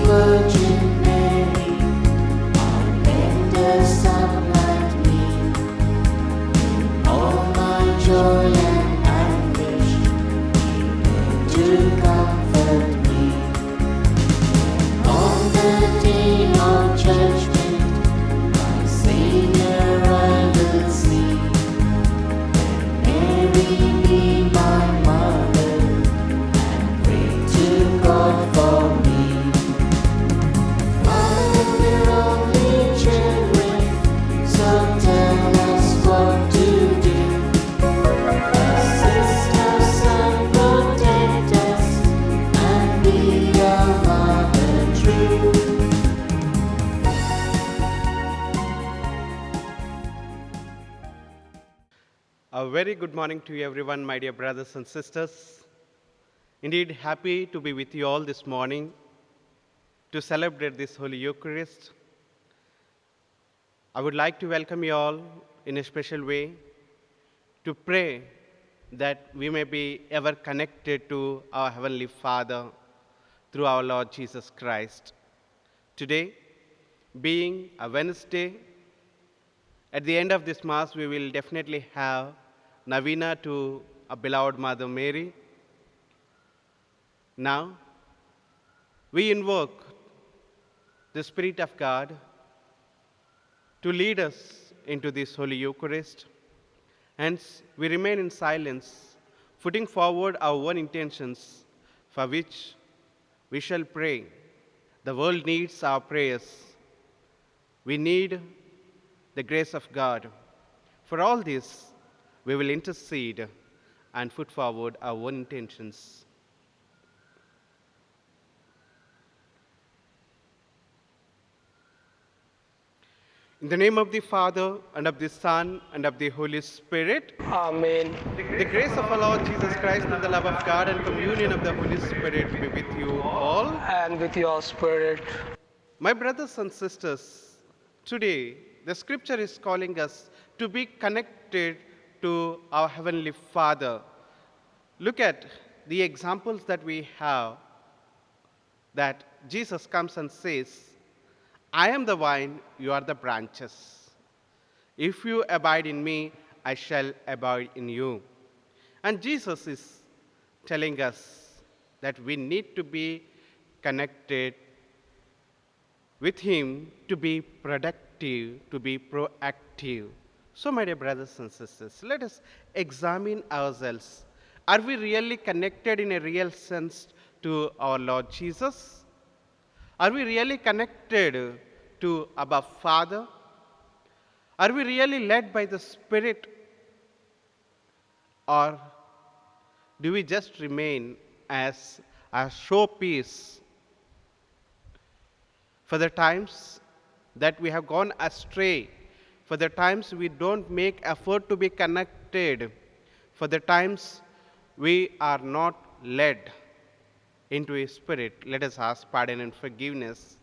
Virgin Mary, our tender sunlight me, all my joy and anguish, to comfort me. On the day of judgment, my Savior I will see. Mary be my mother, and pray to God for me. Mother, we're only children, so tell us what to do. Assist us and protect us, and be our mother true. A very good morning to you everyone, my dear brothers and sisters. Indeed, happy to be with you all this morning to celebrate this Holy Eucharist. I would like to welcome you all in a special way to pray that we may be ever connected to our Heavenly Father through our Lord Jesus Christ. Today, being a Wednesday, at the end of this Mass, we will definitely have Novena to our beloved Mother Mary. Now, we invoke the Spirit of God to lead us into this Holy Eucharist. Hence, we remain in silence, putting forward our own intentions for which we shall pray. The world needs our prayers. We need the grace of God. For all this, we will intercede and put forward our own intentions. In the name of the Father, and of the Son, and of the Holy Spirit, Amen. the grace of our Lord Jesus Christ, and the love of God, and communion of the Holy Spirit be with you all. And with your spirit. My brothers and sisters, today the scripture is calling us to be connected to our Heavenly Father. Look at the examples that we have, that Jesus comes and says, I am the vine, you are the branches. If you abide in me, I shall abide in you. And Jesus is telling us that we need to be connected with Him to be productive, to be proactive. So, my dear brothers and sisters, let us examine ourselves. Are we really connected in a real sense to our Lord Jesus? Are we really connected to our Father? Are we really led by the Spirit? Or do we just remain as a showpiece for the times that we have gone astray, for the times we don't make effort to be connected, for the times we are not led into His Spirit? Let us ask pardon and forgiveness.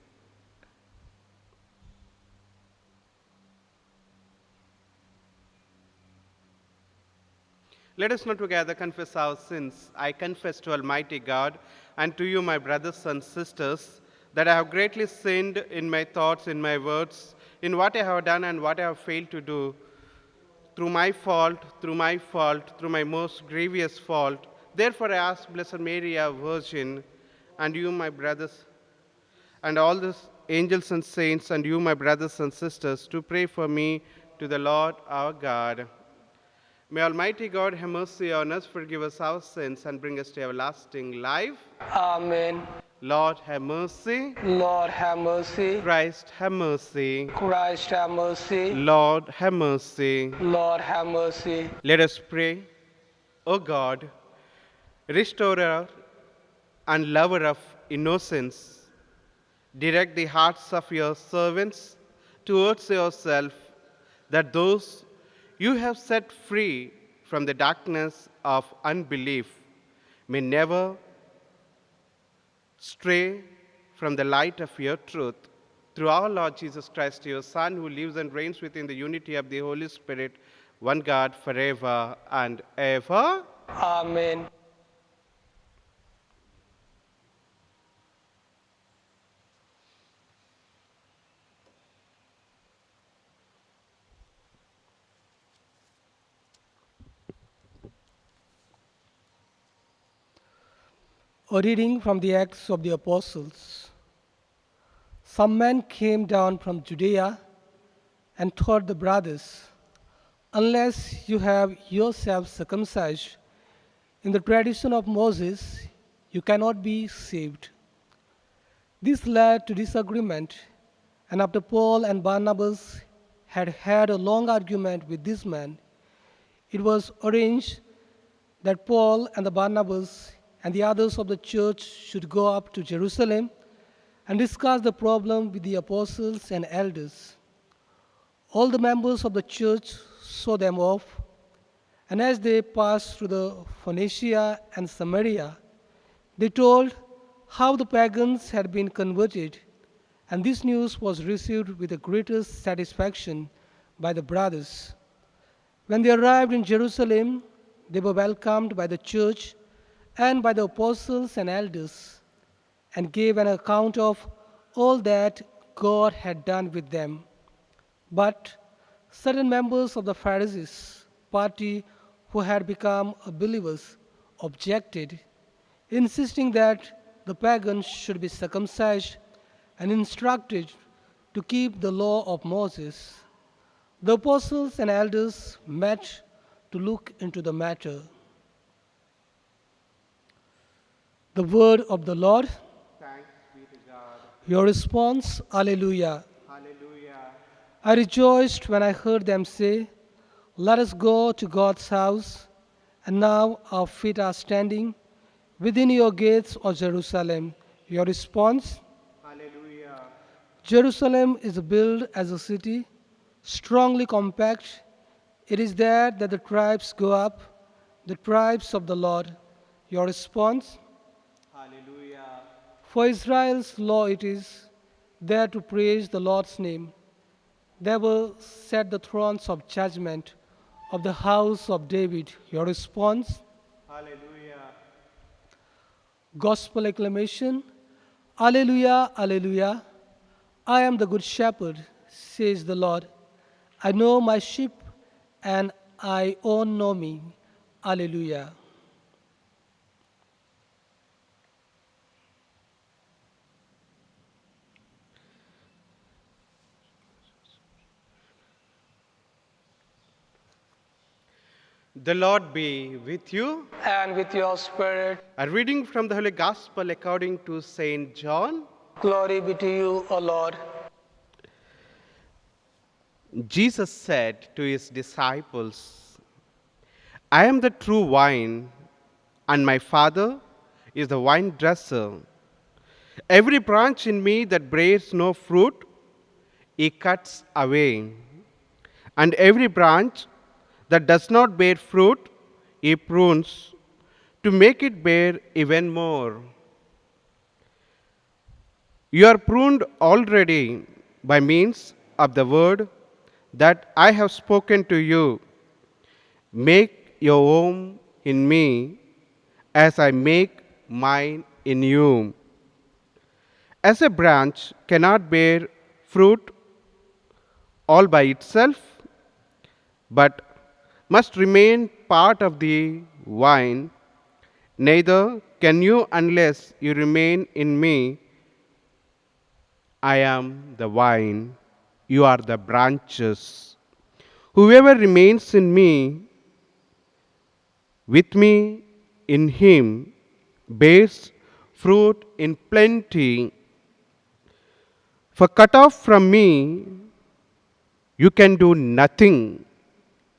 Let us now together confess our sins. I confess to Almighty God and to you, my brothers and sisters, that I have greatly sinned in my thoughts, in my words, in what I have done and what I have failed to do, through my fault, through my most grievous fault. Therefore I ask Blessed Mary, our Virgin, and you, my brothers, and all the angels and saints, and you, my brothers and sisters, to pray for me to the Lord our God. May Almighty God have mercy on us, forgive us our sins, and bring us to everlasting life. Amen. Lord, have mercy. Lord, have mercy. Christ, have mercy. Christ, have mercy. Lord, have mercy. Lord, have mercy. Let us pray. O God, restorer and lover of innocence, direct the hearts of your servants towards yourself, that those you have set free from the darkness of unbelief may never stray from the light of your truth. Through our Lord Jesus Christ, your Son, who lives and reigns within the unity of the Holy Spirit, one God, forever and ever. Amen. A reading from the Acts of the Apostles. Some men came down from Judea and taught the brothers, unless you have yourselves circumcised in the tradition of Moses, you cannot be saved. This led to disagreement, and after Paul and Barnabas had had a long argument with this man, it was arranged that Paul and the Barnabas and the others of the church should go up to Jerusalem and discuss the problem with the apostles and elders. All the members of the church saw them off, and as they passed through the Phoenicia and Samaria, they told how the pagans had been converted, and this news was received with the greatest satisfaction by the brothers. When they arrived in Jerusalem, they were welcomed by the church and by the apostles and elders, and gave an account of all that God had done with them. But certain members of the Pharisees' party who had become believers objected, insisting that the pagans should be circumcised and instructed to keep the law of Moses. The apostles and elders met to look into the matter. The word of the Lord. Thanks be to God. Your response, Alleluia. Hallelujah. I rejoiced when I heard them say, let us go to God's house, and now our feet are standing within your gates, O Jerusalem. Your response, Hallelujah. Jerusalem is built as a city, strongly compact. It is there that the tribes go up, the tribes of the Lord. Your response, Hallelujah. for Israel's law it is, there to praise the Lord's name. There will set the thrones of judgment of the house of David. Your response, Hallelujah. Gospel acclamation, Alleluia, Alleluia. I am the good shepherd, says the Lord. I know my sheep, and I own know me. Alleluia. The Lord be with you. and with your spirit. A reading from the Holy Gospel according to Saint John. Glory be to you, O Lord. Jesus said to his disciples, I am the true vine, and my Father is the vine dresser. Every branch in me that bears no fruit, he cuts away. And every branch that does not bear fruit, he prunes to make it bear even more. You are pruned already by means of the word that I have spoken to you. Make your home in me as I make mine in you. As a branch cannot bear fruit all by itself, but must remain part of the vine, neither can you unless you remain in me. I am the vine, you are the branches. Whoever remains in me, with me in him, bears fruit in plenty. For cut off from me, you can do nothing.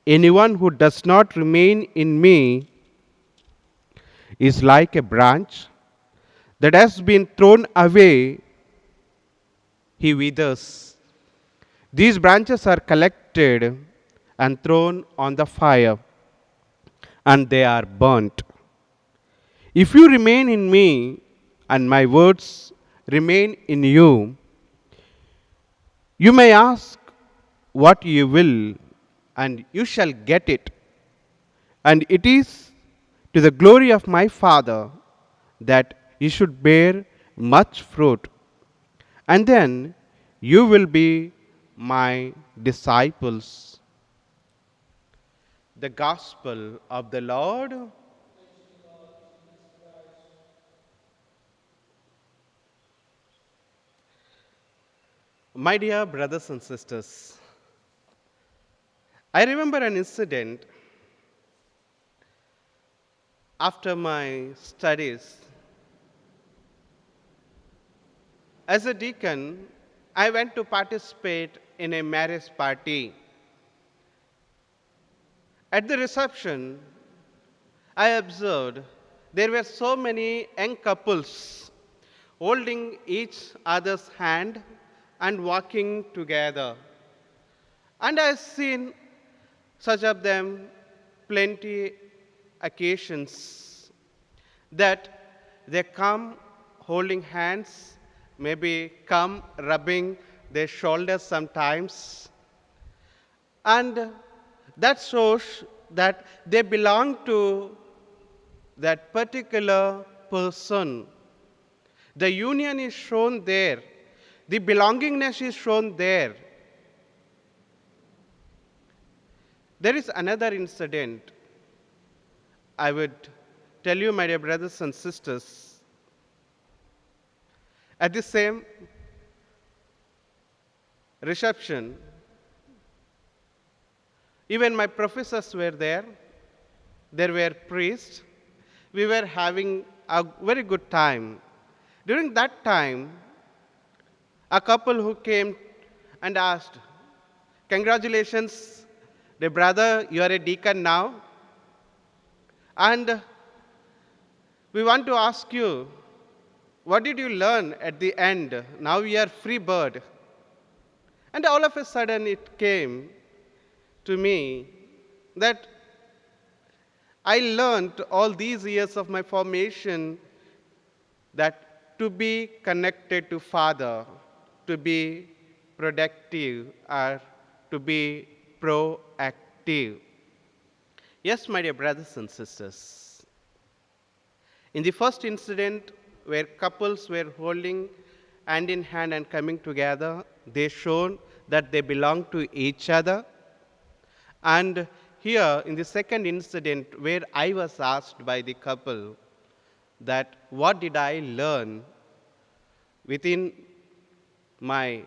Anyone who does not remain in me is like a branch that has been thrown away. He withers. These branches are collected and thrown on the fire, and they are burnt. If you remain in me and my words remain in you, you may ask what you will, and you shall get it. And it is to the glory of my Father that you should bear much fruit. And then you will be my disciples. The Gospel of the Lord. My dear brothers and sisters, I remember an incident after my studies. As a deacon, I went to participate in a marriage party. At the reception, I observed there were so many young couples holding each other's hand and walking together. And I've seen such of them plenty occasions that they come holding hands, maybe come rubbing their shoulders sometimes, and that shows that they belong to that particular person. The union is shown there, the belongingness is shown there. There is another incident I would tell you, my dear brothers and sisters. At the same reception, even my professors were there. There were priests. We were having a very good time. During that time, a couple who came and asked, "Congratulations, dear brother, you are a deacon now. And we want to ask you, what did you learn at the end? Now you are free bird." And all of a sudden it came to me that I learned all these years of my formation that to be connected to Father, to be productive, or to be proactive. Yes, my dear brothers and sisters. In the first incident, where couples were holding hand in hand and coming together, they shown that they belong to each other. And here, in the second incident, where I was asked by the couple that what did I learn within my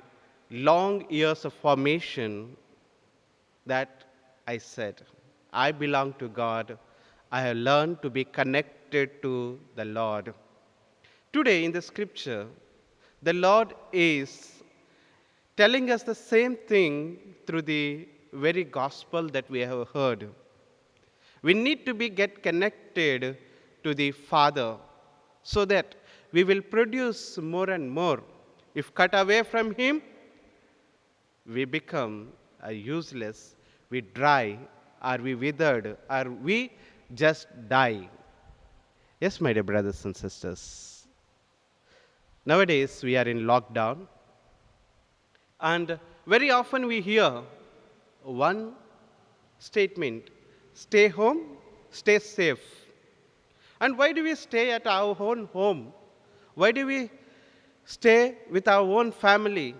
long years of formation, that I said, I belong to God. I have learned to be connected to the Lord. Today in the scripture, the Lord is telling us the same thing through the very gospel that we have heard. We need to get connected to the Father so that we will produce more and more. If cut away from Him, we become useless, we dry, or we withered, or we just die. Yes, my dear brothers and sisters. Nowadays, we are in lockdown, and very often we hear one statement: stay home, stay safe. And why do we stay at our own home? Why do we stay with our own family?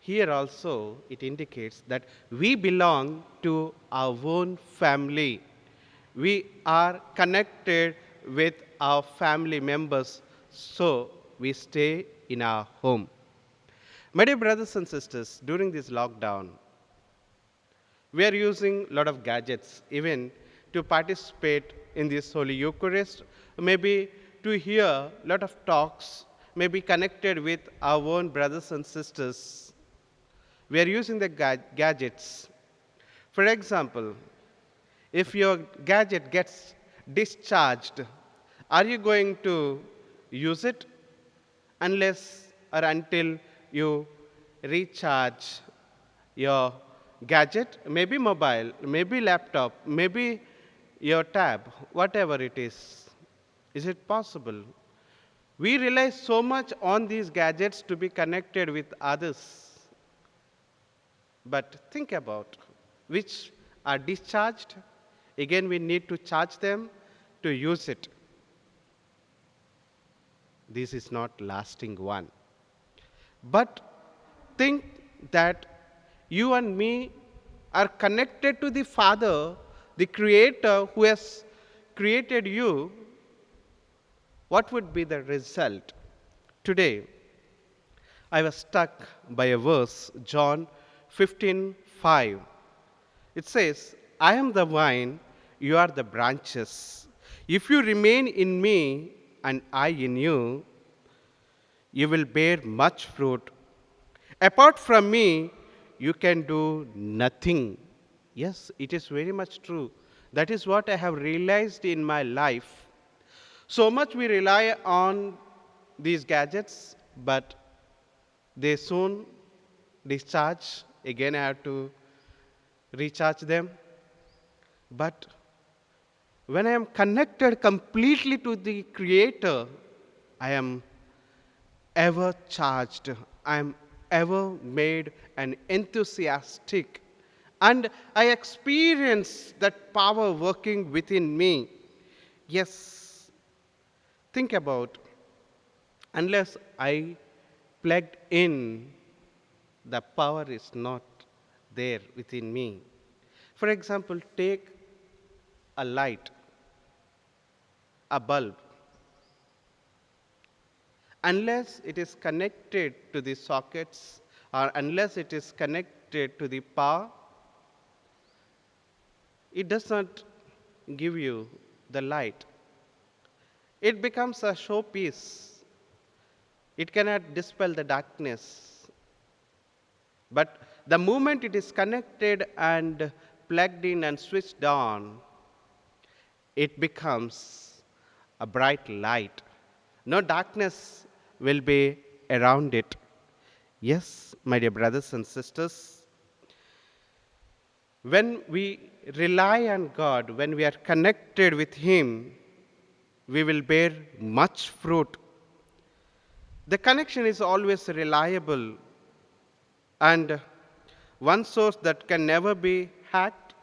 Here also it indicates that we belong to our own family. We are connected with our family members, so we stay in our home. My dear brothers and sisters, during this lockdown, we are using a lot of gadgets, even to participate in this Holy Eucharist, maybe to hear a lot of talks, maybe connected with our own brothers and sisters. We are using the gadgets. For example, if your gadget gets discharged, are you going to use it unless or until you recharge your gadget, maybe mobile, maybe laptop, maybe your tab, whatever it is? Is it possible? We rely so much on these gadgets to be connected with others. But think about which are discharged. Again, we need to charge them to use it. This is not lasting one. But think that you and me are connected to the Father, the Creator who has created you. What would be the result? Today, I was struck by a verse, John 15:5. It says, I am the vine, you are the branches. If you remain in me and I in you, you will bear much fruit. Apart from me, you can do nothing. Yes, it is very much true. That is what I have realized in my life. So much we rely on these gadgets, but they soon discharge. Again, I have to recharge them. But when I am connected completely to the Creator, I am ever charged. I am ever made an enthusiastic. And I experience that power working within me. Yes, think about, unless I plugged in, the power is not there within me. For example, take a light, a bulb. Unless it is connected to the sockets or unless it is connected to the power, it does not give you the light. It becomes a showpiece. It cannot dispel the darkness. But the moment it is connected and plugged in and switched on, it becomes a bright light. No darkness will be around it. Yes, my dear brothers and sisters, when we rely on God, when we are connected with Him, we will bear much fruit. The connection is always reliable and one source that can never be hacked,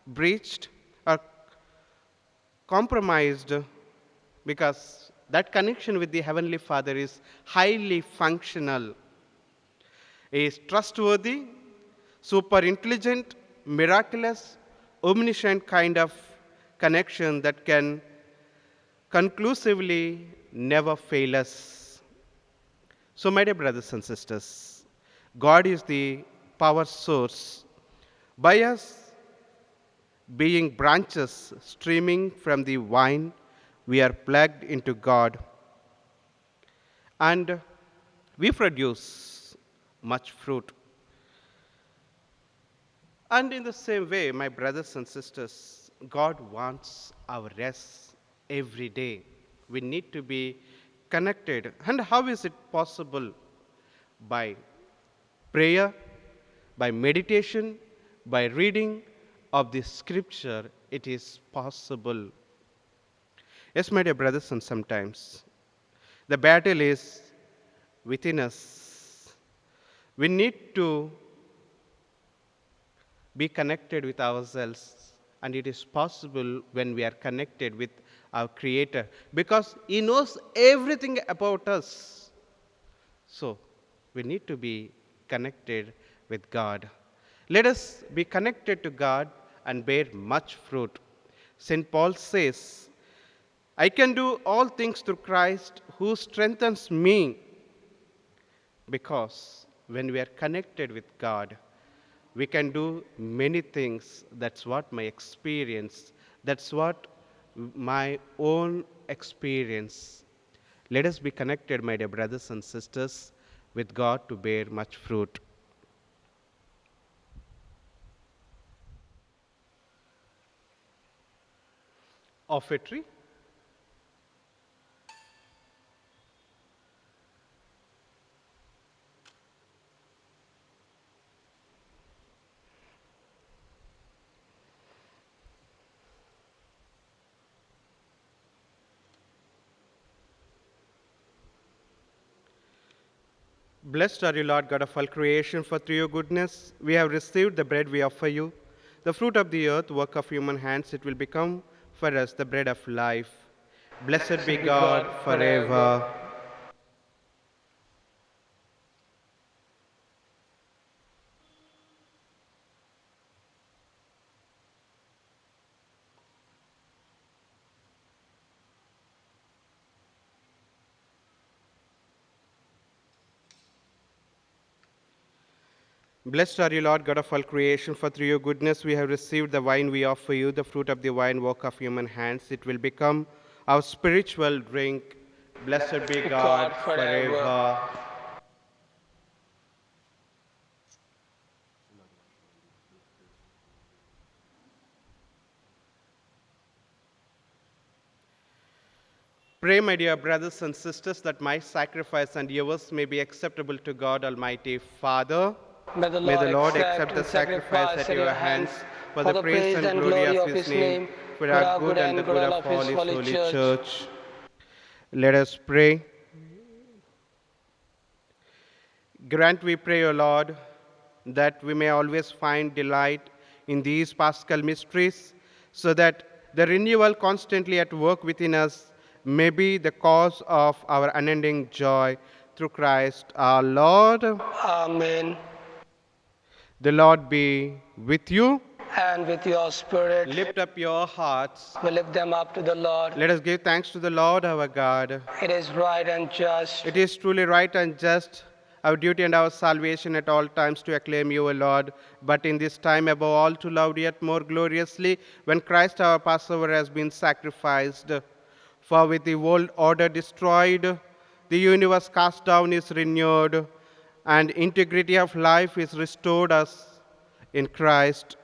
breached, or compromised, because that connection with the Heavenly Father is highly functional. He is trustworthy, super intelligent, miraculous, omniscient kind of connection that can conclusively never fail us. So, my dear brothers and sisters, God is the power source. By us being branches streaming from the vine, we are plugged into God and we produce much fruit. And in the same way, my brothers and sisters, God wants our rest every day. We need to be connected. And how is it possible? By prayer, by meditation, by reading of the scripture, it is possible. Yes, my dear brothers, and sometimes the battle is within us. We need to be connected with ourselves, and it is possible when we are connected with our Creator because He knows everything about us. So, we need to be connected with God. Let us be connected to God and bear much fruit. St. Paul says, I can do all things through Christ who strengthens me. Because when we are connected with God, we can do many things. That's what my experience, that's what my own experience. Let us be connected, my dear brothers and sisters, with God to bear much fruit. Offertory. Blessed are you, Lord God of all creation, for through your goodness we have received the bread we offer you. The fruit of the earth, work of human hands, it will become for us the bread of life. Blessed be God forever. Blessed are you, Lord God of all creation, for through your goodness we have received the wine we offer you, the fruit of the vine work of human hands. It will become our spiritual drink. Blessed be God forever. Pray, my dear brothers and sisters, that my sacrifice and yours may be acceptable to God Almighty Father. May the May the Lord Lord accept the sacrifice at your hands for the praise and glory of his name, for our good and the good of all his holy church. Let us pray. Grant, we pray, O Lord, that we may always find delight in these paschal mysteries, so that the renewal constantly at work within us may be the cause of our unending joy through Christ our Lord. Amen. The Lord be with you. And with your spirit, Lift up your hearts. we lift them up to the Lord. Let us give thanks to the Lord our God. It is right and just, It is truly right and just, our duty and our salvation at all times to acclaim you, O Lord, but in this time above all to love yet more gloriously when Christ our Passover has been sacrificed. For with the world order destroyed, the universe cast down is renewed, and integrity of life is restored us in Christ.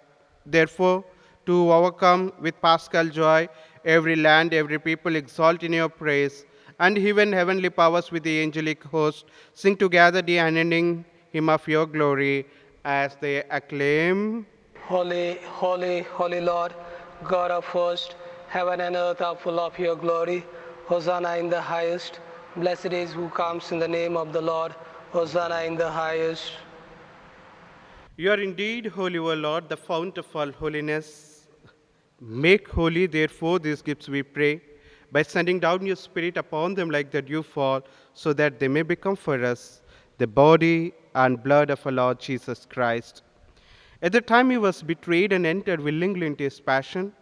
Therefore, to overcome with paschal joy, every land, every people exalt in your praise, and even heavenly powers with the angelic host sing together the unending hymn of your glory as they acclaim. Holy, holy, holy Lord, God of hosts, heaven and earth are full of your glory. Hosanna in the highest. Blessed is who comes in the name of the Lord. Hosanna in the highest. You are indeed holy, O Lord, the fount of all holiness. Make holy, therefore, these gifts, we pray, by sending down your Spirit upon them like the dewfall, so that they may become for us the body and blood of our Lord Jesus Christ. At the time he was betrayed and entered willingly into his passion,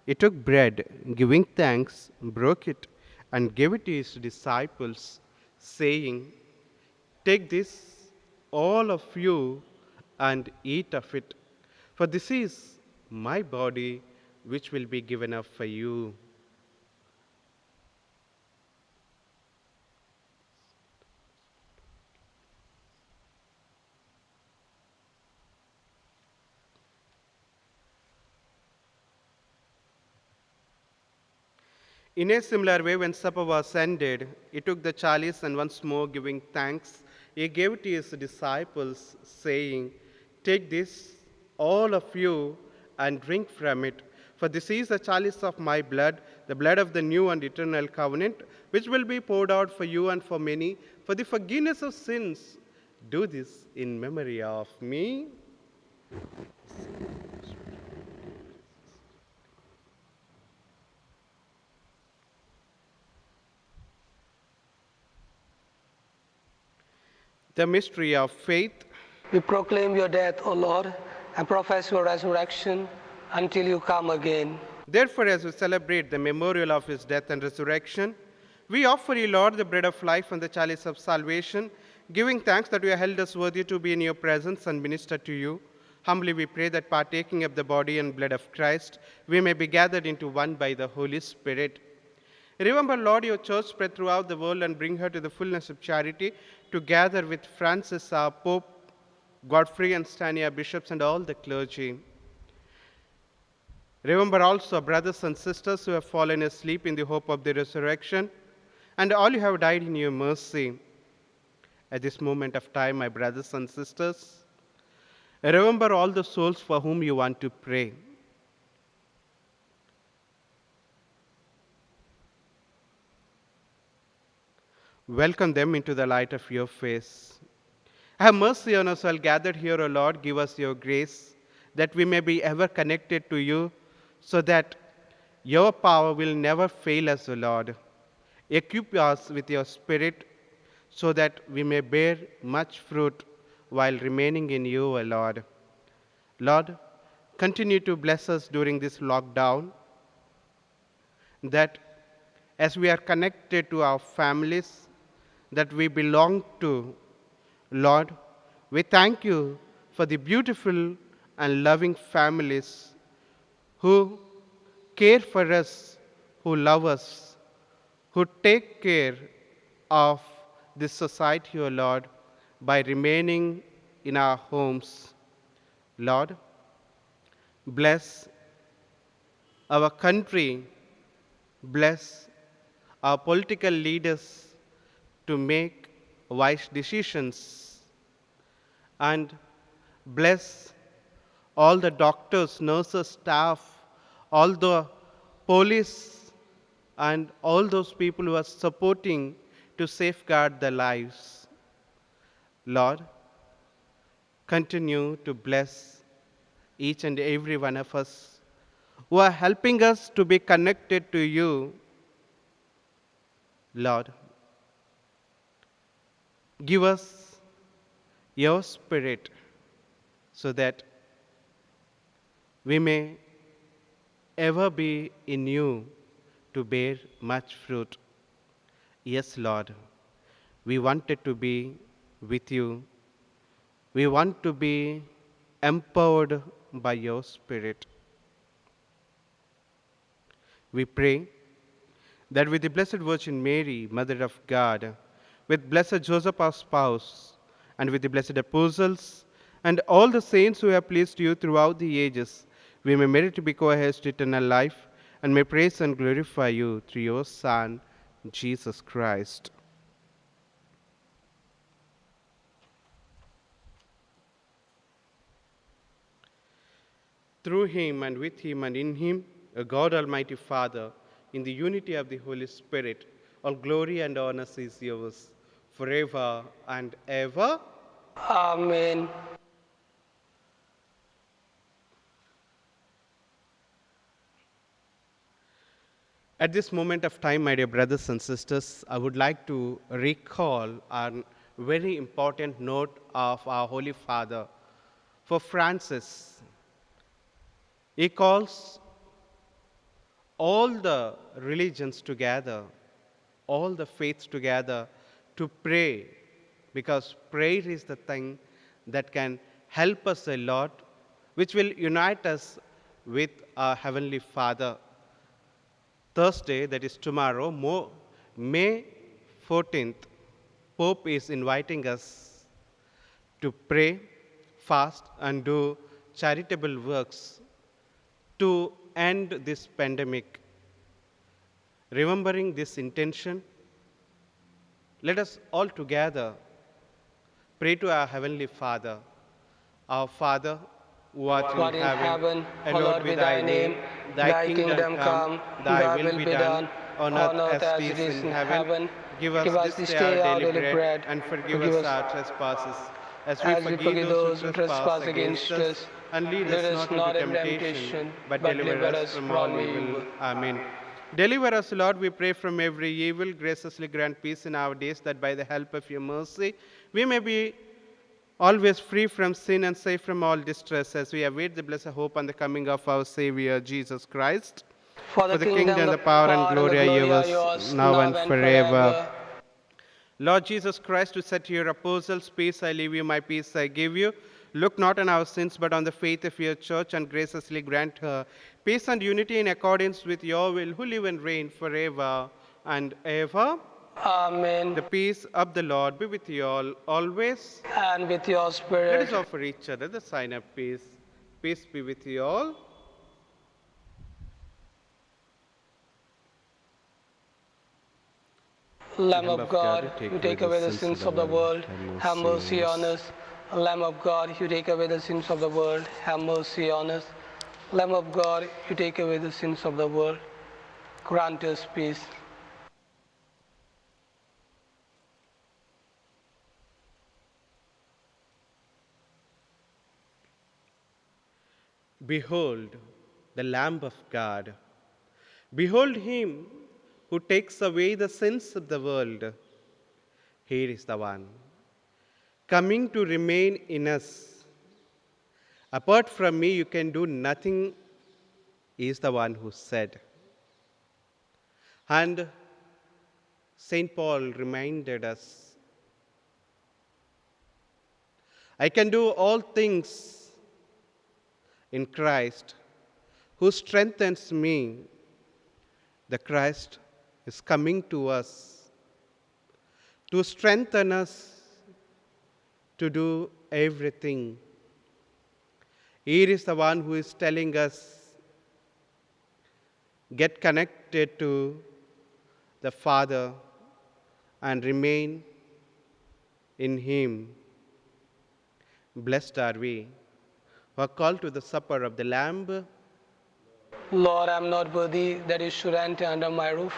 he took bread, giving thanks, broke it, and gave it to his disciples, saying, "Take this, all of you, and eat of it, for this is my body, which will be given up for you." In a similar way, when supper was ended, he took the chalice and once more giving thanks, he gave it to his disciples, saying, "Take this, all of you, and drink from it, for this is the chalice of my blood, the blood of the new and eternal covenant, which will be poured out for you and for many for the forgiveness of sins. Do this in memory of me." The mystery of faith. We proclaim your death, O Lord, and profess your resurrection until you come again. Therefore, as we celebrate the memorial of his death and resurrection, we offer you, Lord, the bread of life and the chalice of salvation, giving thanks that you have held us worthy to be in your presence and minister to you. Humbly we pray that partaking of the body and blood of Christ, we may be gathered into one by the Holy Spirit. Remember, Lord, your church spread throughout the world and bring her to the fullness of charity, together with Francis, our Pope, Godfrey and Stanley, our bishops, and all the clergy. Remember also brothers and sisters who have fallen asleep in the hope of the resurrection, and all who have died in your mercy. At this moment of time, my brothers and sisters, remember all the souls for whom you want to pray. Welcome them into the light of your face. Have mercy on us all gathered here, O Lord. Give us your grace, that we may be ever connected to you, so that your power will never fail us, O Lord. Equip us with your Spirit, so that we may bear much fruit while remaining in you, O Lord. Lord, continue to bless us during this lockdown, that as we are connected to our families that we belong to, Lord, we thank you for the beautiful and loving families who care for us, who love us, who take care of this society, O Lord, by remaining in our homes. Lord, bless our country, bless our political leaders to make wise decisions, and bless all the doctors, nurses, staff, all the police, and all those people who are supporting to safeguard their lives. Lord, continue to bless each and every one of us who are helping us to be connected to you. Lord, give us your spirit so that we may ever be in you to bear much fruit. Yes, Lord, we wanted to be with you. We want to be empowered by your spirit. We pray that with the Blessed Virgin Mary, Mother of God, with Blessed Joseph, our spouse, and with the blessed apostles, and all the saints who have pleased you throughout the ages, we may merit to be co-heirs to eternal life, and may praise and glorify you through your Son, Jesus Christ. Through him, and with him, and in him, a God Almighty Father, in the unity of the Holy Spirit, all glory and honor is yours, forever and ever. Amen. At this moment of time, my dear brothers and sisters, I would like to recall a very important note of our Holy Father. For Francis, he calls all the religions together, all the faiths together to pray, because prayer is the thing that can help us a lot, which will unite us with our Heavenly Father. Thursday, that is tomorrow, May 14th, Pope is inviting us to pray, fast, and do charitable works to end this pandemic. Remembering this intention, let us all together pray to our Heavenly Father. Our Father, who art in heaven, hallowed be thy name. Thy kingdom come, thy will be done, on earth as it is in heaven. Give us this day our daily bread, and forgive us our trespasses, as we forgive those who trespass against us. And lead us not into temptation, but deliver us from all evil. Amen. Deliver us, Lord, we pray, from every evil. Graciously grant peace in our days, that by the help of your mercy we may be always free from sin and safe from all distress, as we await the blessed hope and the coming of our Savior, Jesus Christ. For the kingdom, the power, and glory are yours, now and forever. Lord Jesus Christ, who said to your apostles, peace I leave you, my peace I give you, look not on our sins, but on the faith of your church, and graciously grant her peace and unity in accordance with your will, who live and reign forever and ever. Amen. The peace of the Lord be with you all, always. And with your Let spirit. us offer each other the sign of peace. Peace be with you all. Lamb of God, you take away the sins of the world, have mercy on us. Lamb of God, you take away the sins of the world, have mercy on us. Lamb of God, you take away the sins of the world, grant us peace. Behold the Lamb of God. Behold him who takes away the sins of the world. Here is the one, coming to remain in us. Apart from me, you can do nothing, is the one who said. And St. Paul reminded us, I can do all things in Christ who strengthens me. The Christ is coming to us to strengthen us to do everything. He is the one who is telling us, get connected to the Father and remain in Him. Blessed are we who are called to the supper of the Lamb. Lord, I am not worthy that you should enter under my roof,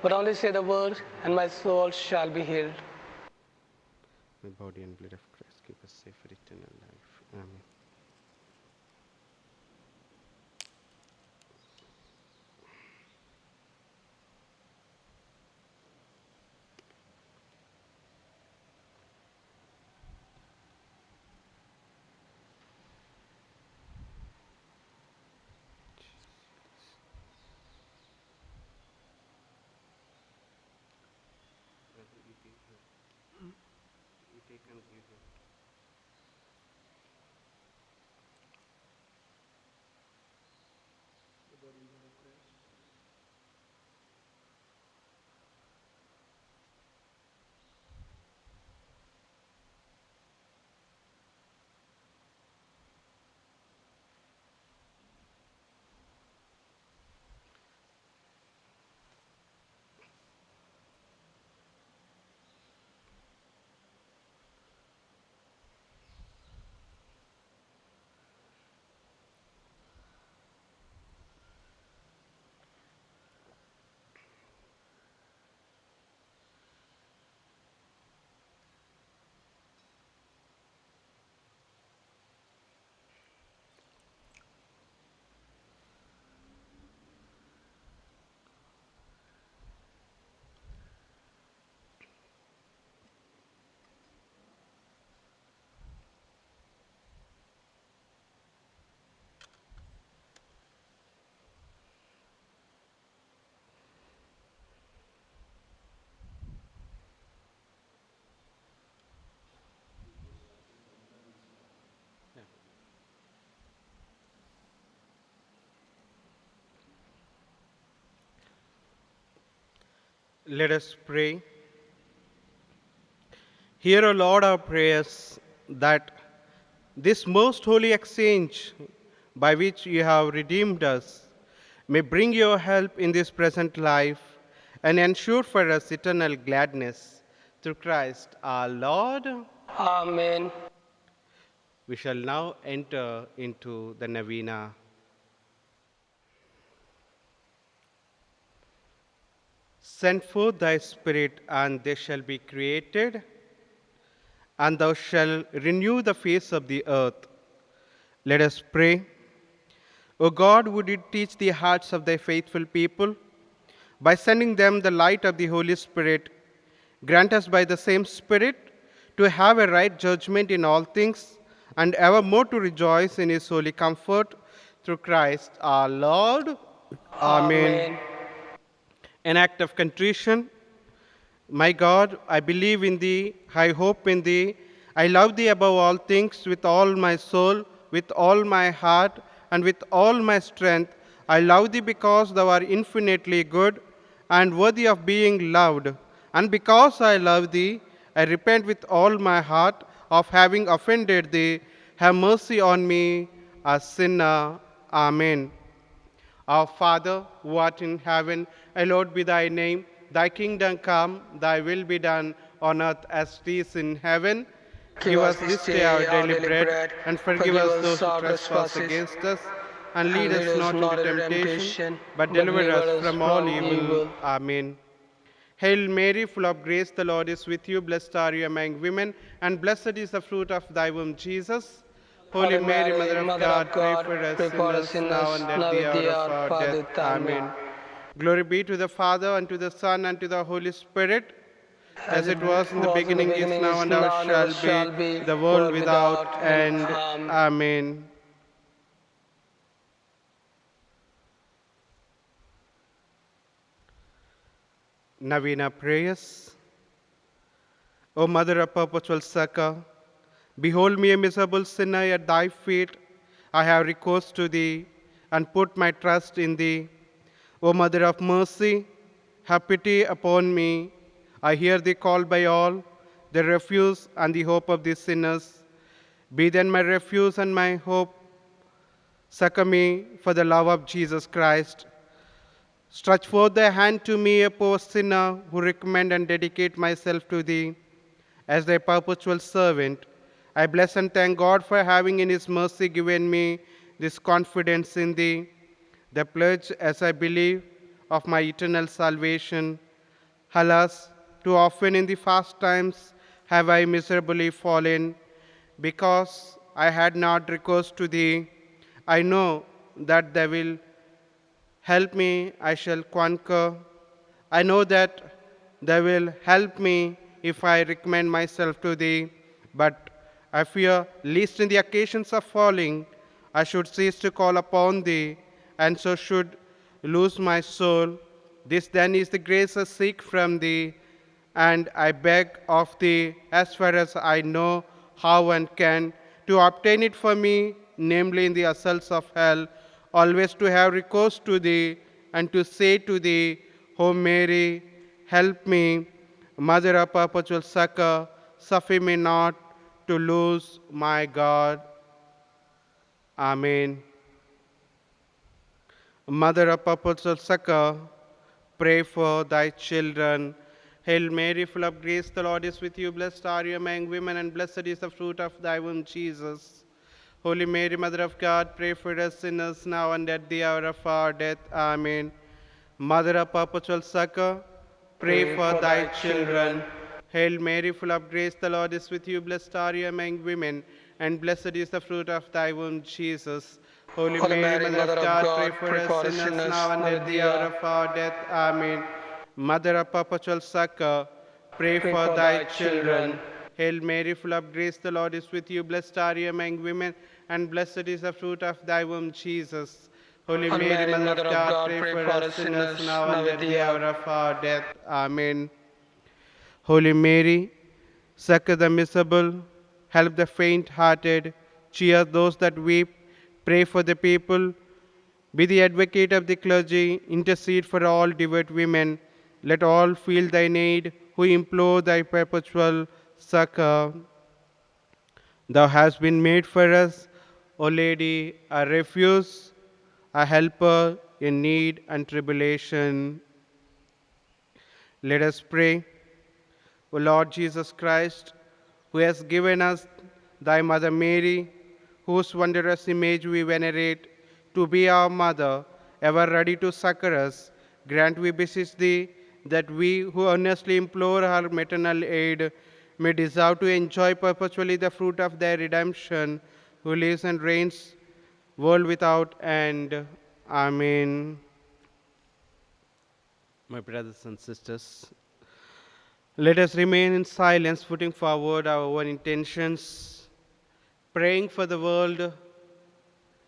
but only say the word, and my soul shall be healed. The body and blood of Christ keep us safe for eternal life. Amen. Let us pray. Hear, O Lord, our prayers, that this most holy exchange by which you have redeemed us may bring your help in this present life and ensure for us eternal gladness through Christ our Lord. Amen. We shall now enter into the novena. Send forth thy Spirit, and they shall be created, and thou shalt renew the face of the earth. Let us pray. O God, would you teach the hearts of thy faithful people by sending them the light of the Holy Spirit? Grant us by the same Spirit to have a right judgment in all things, and evermore to rejoice in his holy comfort through Christ our Lord. Amen. An act of contrition. My God, I believe in thee, I hope in thee, I love thee above all things with all my soul, with all my heart, and with all my strength. I love thee because thou art infinitely good and worthy of being loved. And because I love thee, I repent with all my heart of having offended thee. Have mercy on me, a sinner. Amen. Our Father, who art in heaven, hallowed be thy name. Thy kingdom come, thy will be done on earth as it is in heaven. Give us this day our daily bread, and forgive us those who trespass against us. And lead us not into temptation, but deliver us from all evil. Amen. Hail Mary, full of grace, the Lord is with you. Blessed are you among women, and blessed is the fruit of thy womb, Jesus. Holy Mary, Mother of God, pray for us sinners, now and at the hour of our death. Amen. Glory be to the Father, and to the Son, and to the Holy Spirit, as it was in the beginning, is now, and ever shall be, the world without end. Amen. Novena prayers. O Mother of Perpetual Succor, Behold me, a miserable sinner, at thy feet. I have recourse to thee and put my trust in thee. O Mother of mercy, have pity upon me. I hear thee called by all, the refuge and the hope of these sinners. Be then my refuge and my hope. Succor me for the love of Jesus Christ. Stretch forth thy hand to me, a poor sinner, who recommend and dedicate myself to thee. As thy perpetual servant, I bless and thank God for having in his mercy given me this confidence in thee, the pledge, as I believe, of my eternal salvation. Alas, too often in the fast times have I miserably fallen, because I had not recourse to thee. I know that thou wilt help me, I shall conquer. I know that thou wilt help me if I recommend myself to thee, but I fear lest in the occasions of falling I should cease to call upon thee, and so should lose my soul. This then is the grace I seek from thee, and I beg of thee, as far as I know how and can, to obtain it for me, namely in the assaults of hell, always to have recourse to thee, and to say to thee, O Mary, help me, Mother of perpetual succor, suffer me not to lose my God. Amen. Mother of perpetual succor, pray for thy children. Hail Mary, full of grace, the Lord is with you. Blessed are you among women, and blessed is the fruit of thy womb, Jesus. Holy Mary, Mother of God, pray for us sinners now and at the hour of our death. Amen. Mother of perpetual succor, pray for thy children. Hail Mary, full of grace, the Lord is with you. Blessed are you among women, and blessed is the fruit of thy womb, Jesus. Holy Mary, Mother of God, pray for us sinners now and at the hour of our death. Amen. Mother of perpetual succor, pray for thy children. Hail Mary, full of grace, the Lord is with you. Blessed are you among women, and blessed is the fruit of thy womb, Jesus. Holy Mary, Mother of God, pray for us sinners now and at the hour of our death. Amen. Holy Mary, succor the miserable, help the faint-hearted, cheer those that weep, pray for the people, be the advocate of the clergy, intercede for all devout women. Let all feel thy need, who implore thy perpetual succor. Thou hast been made for us, O Lady, a refuge, a helper in need and tribulation. Let us pray. O Lord Jesus Christ, who has given us thy Mother Mary, whose wondrous image we venerate, to be our mother, ever ready to succor us, grant, we beseech thee, that we who earnestly implore her maternal aid may deserve to enjoy perpetually the fruit of thy redemption, who lives and reigns world without end. Amen. My brothers and sisters, let us remain in silence, putting forward our own intentions, praying for the world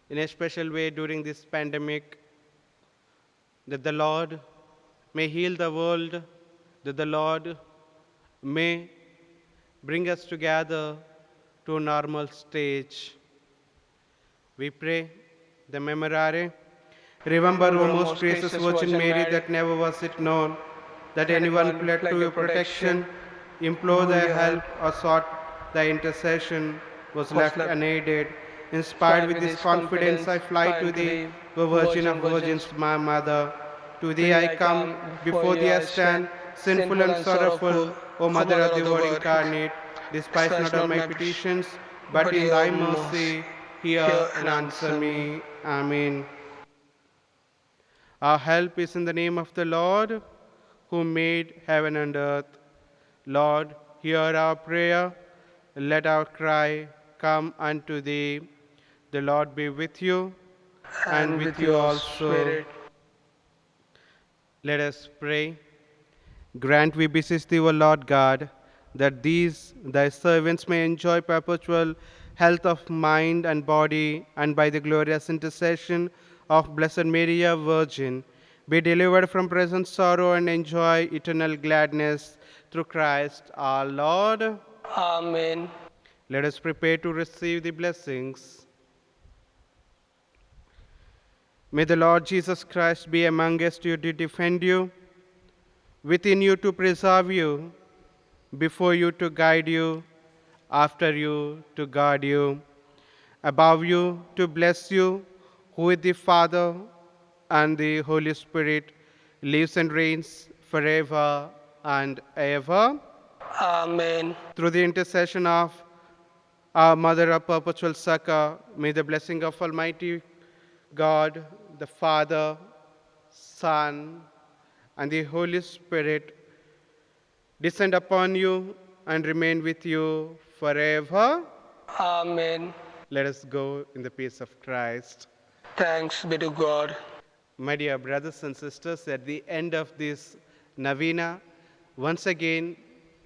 in a special way during this pandemic, that the Lord may heal the world, that the Lord may bring us together to a normal stage. We pray the Memorare. Remember, O most gracious Virgin Mary, that never was it known that anyone fled to your protection, implored thy help, or sought thy intercession, was left unaided. Inspired with this confidence, I fly to thee, O Virgin of Virgins, my Mother. To thee I come, before thee I stand, sinful and sorrowful, O Mother of the Word incarnate. Despise not of my petitions, but in thy mercy hear and answer me. Amen. Our help is in the name of the Lord, who made heaven and earth. Lord, hear our prayer. Let our cry come unto thee. The Lord be with you, and with you also. Spirit. Let us pray. Grant, we beseech thee, O Lord God, that these thy servants may enjoy perpetual health of mind and body, and by the glorious intercession of Blessed Mary, our Virgin, be delivered from present sorrow and enjoy eternal gladness through Christ our Lord. Amen. Let us prepare to receive the blessings. May the Lord Jesus Christ be amongst you to defend you, within you to preserve you, before you to guide you, after you to guard you, above you to bless you, who with the Father and the Holy Spirit lives and reigns forever and ever. Amen. Through the intercession of our Mother of Perpetual Succor, may the blessing of Almighty God, the Father, Son, and the Holy Spirit descend upon you and remain with you forever. Amen. Let us go in the peace of Christ. Thanks be to God. My dear brothers and sisters, at the end of this novena, once again,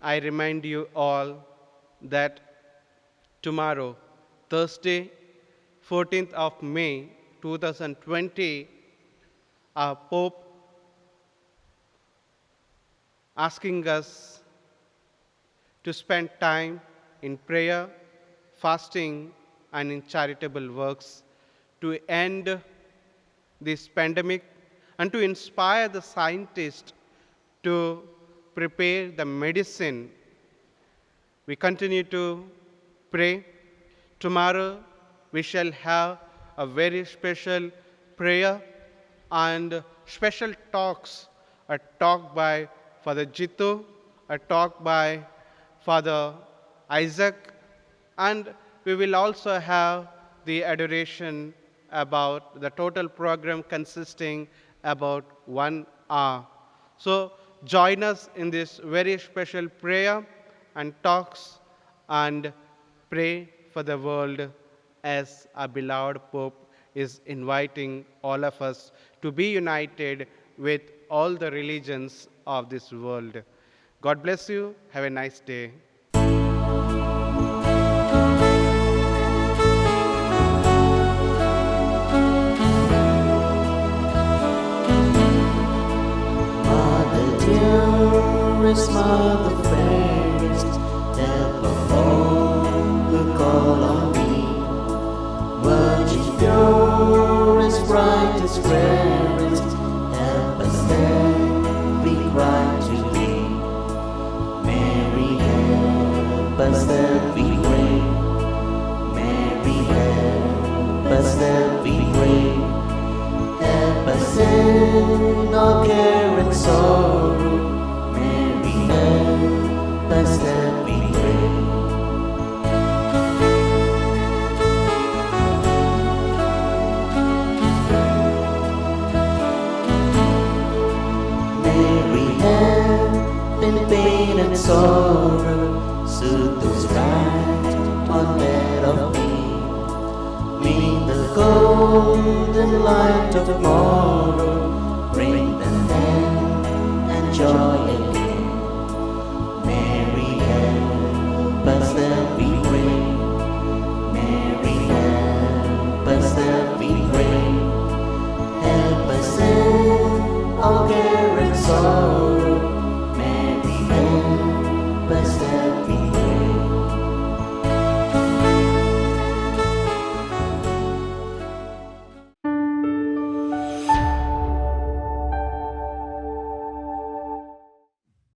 I remind you all that tomorrow, Thursday, 14th of May, 2020, our Pope asking us to spend time in prayer, fasting, and in charitable works to end this pandemic and to inspire the scientists to prepare the medicine. We continue to pray. Tomorrow we shall have a very special prayer and special talks, a talk by Father Jitu, a talk by Father Isaac, and we will also have the adoration about the total program consisting about 1 hour. So join us in this very special prayer and talks and pray for the world as our beloved Pope is inviting all of us to be united with all the religions of this world. God bless you. Have a nice day. Mother dearest, Mother fairest, help of all who call on thee. Virgin purest, brightest, rarest, help us then we cry to thee. Mary, help us then we pray. Mary, help us then we pray. Help us in all care and sorrow. Mary, help us then we pray. Mary, help in pain and sorrow. Soothe those right on bed of pain. May the golden light of morrow bring them then and joy again. Mary, help us that we pray. Mary, help us that we pray. Help us in all care and sorrow. Mary, help us